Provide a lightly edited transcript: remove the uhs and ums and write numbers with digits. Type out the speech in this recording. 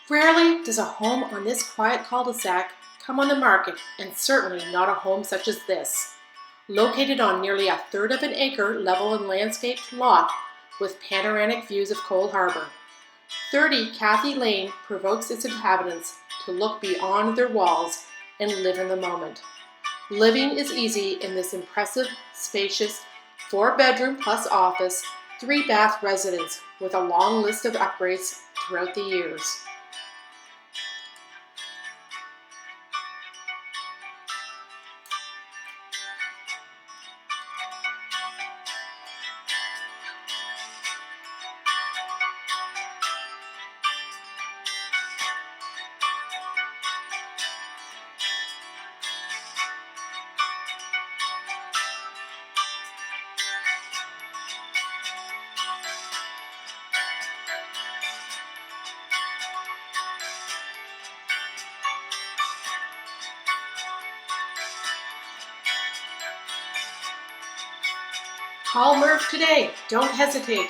Rarely does a home on this quiet cul-de-sac come on the market, and certainly not a home such as this. Located on nearly a third of an acre level and landscaped lot with panoramic views of ColeHarbour, 30 Cathy Lane provokes its inhabitants to look beyond their walls and live in the moment. Living is easy in this impressive, spacious, 4-bedroom plus office, 3-bath residence with a long list of upgrades throughout the years. Call Merv today. Don't hesitate.